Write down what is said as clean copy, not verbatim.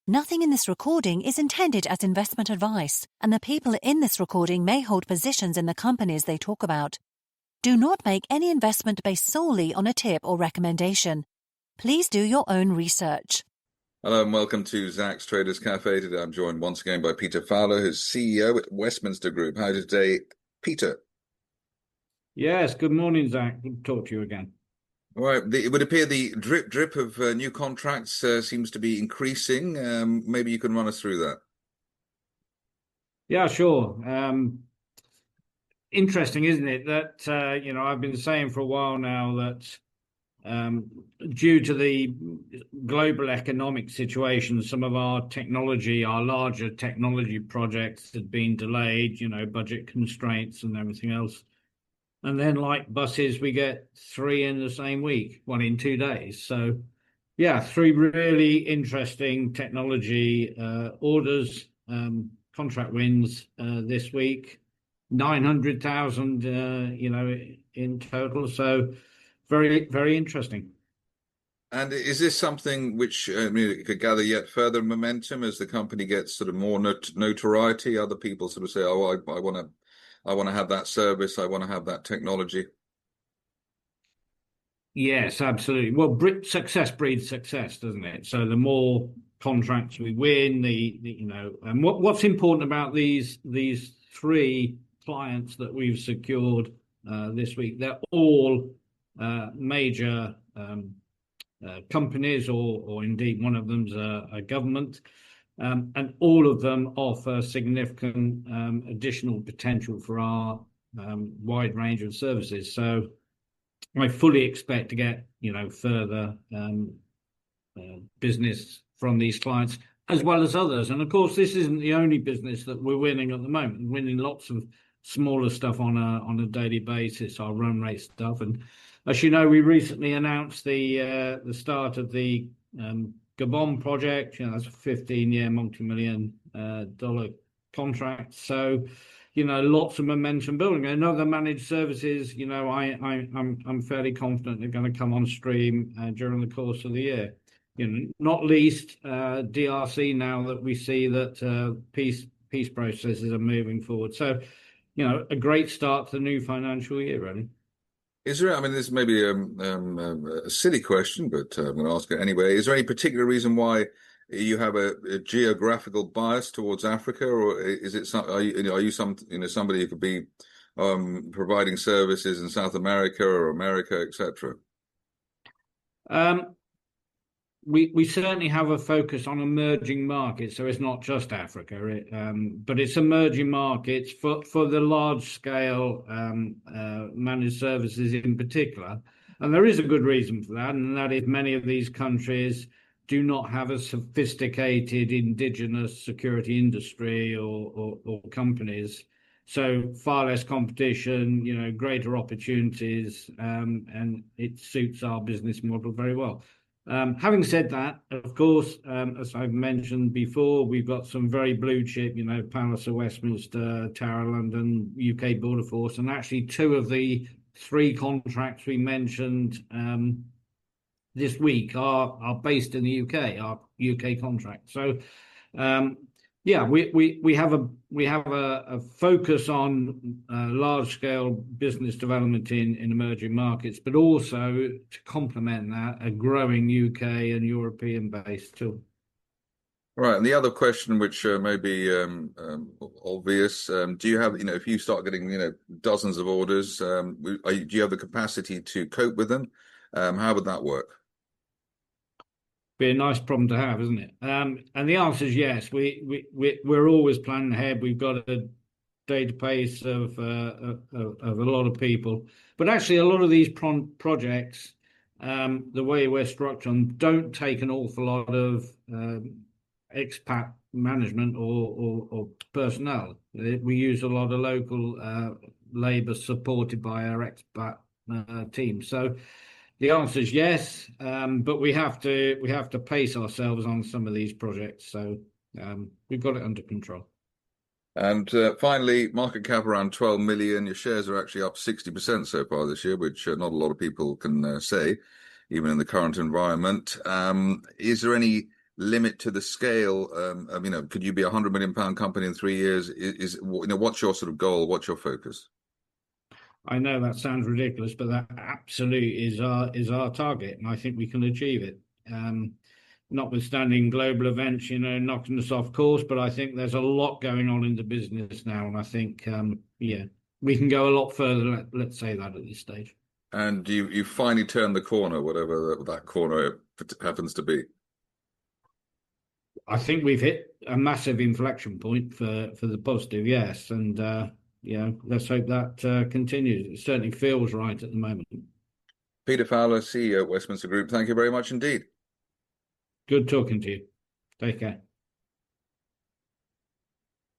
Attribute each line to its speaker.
Speaker 1: Nothing in this recording is intended as investment advice, and the people in this recording may hold positions in the companies they talk about. Do not make any investment based solely on a tip or recommendation. Please do your own research.
Speaker 2: Hello and welcome to Zak's Traders Cafe. Today I'm joined once again by Peter Fowler, who's CEO at Westminster Group. How are you today, Peter?
Speaker 3: Yes, good morning, Zak. Good to talk to you again.
Speaker 2: All right, it would appear the drip of new contracts seems to be increasing. Maybe you can run us through that.
Speaker 3: Yeah, sure. Interesting, isn't it? That, I've been saying for a while now that due to the global economic situation, some of our larger technology projects had been delayed, budget constraints and everything else. And then, like buses, we get 3 in the same week, 1 in 2 days. So, yeah, 3 really interesting technology orders, contract wins this week, 900,000, in total. So, very, very interesting.
Speaker 2: And is this something which could gather yet further momentum as the company gets sort of more notoriety? Other people sort of say, "Oh, I want to have that service. I want to have that technology."
Speaker 3: Yes, absolutely. Well, success breeds success, doesn't it? So the more contracts we win, and what's important about these 3 clients that we've secured this week, they're all major companies, or indeed one of them's a government. And all of them offer significant additional potential for our wide range of services. So I fully expect to get, further business from these clients as well as others. And of course, this isn't the only business that we're winning at the moment. We're winning lots of smaller stuff on a daily basis, our run rate stuff. And as you know, we recently announced the start of the Gabon project. That's a 15-year multi-million-dollar contract. So, lots of momentum building. And other managed services, I'm fairly confident they're going to come on stream during the course of the year. Not least DRC, now that we see that peace processes are moving forward. So, a great start to the new financial year, really.
Speaker 2: Is there? I mean, this may be a silly question, but I'm going to ask it anyway. Is there any particular reason why you have a geographical bias towards Africa, or is it are you somebody who could be providing services in South America or America, etc.?
Speaker 3: We certainly have a focus on emerging markets, so it's not just Africa, but it's emerging markets for the large scale managed services in particular. And there is a good reason for that, and that is many of these countries do not have a sophisticated indigenous security industry or companies. So far less competition, greater opportunities, and it suits our business model very well. Having said that, of course, as I've mentioned before, we've got some very blue chip, Palace of Westminster, Tower of London, UK Border Force, and actually 2 of the 3 contracts we mentioned this week are based in the UK, our UK contract. So, we have a focus on large scale business development in emerging markets, but also to complement that, a growing UK and European base too.
Speaker 2: Right, and the other question, which may be obvious, do you have, if you start getting, dozens of orders, do you have the capacity to cope with them? How would that work?
Speaker 3: Be a nice problem to have, isn't it? And the answer is yes. We're always planning ahead. We've got a database of a lot of people, but actually a lot of these projects, the way we're structured them, don't take an awful lot of expat management or personnel. We use a lot of local labour supported by our expat team. So the answer is yes, but we have to pace ourselves on some of these projects. So we've got it under control.
Speaker 2: And finally, market cap around 12 million. Your shares are actually up 60% so far this year, which not a lot of people can say, even in the current environment. Is there any limit to the scale? Could you be £100 million company in 3 years? What's your sort of goal? What's your focus?
Speaker 3: I know that sounds ridiculous, but that absolutely is our target, and I think we can achieve it. Notwithstanding global events, knocking us off course, but I think there's a lot going on in the business now, and I think, we can go a lot further. Let's say that at this stage.
Speaker 2: And you finally turned the corner, whatever that corner happens to be.
Speaker 3: I think we've hit a massive inflection point for the positive, yes, and let's hope that continues. It certainly feels right at the moment.
Speaker 2: Peter Fowler, CEO at Westminster Group, thank you very much indeed.
Speaker 3: Good talking to you. Take care.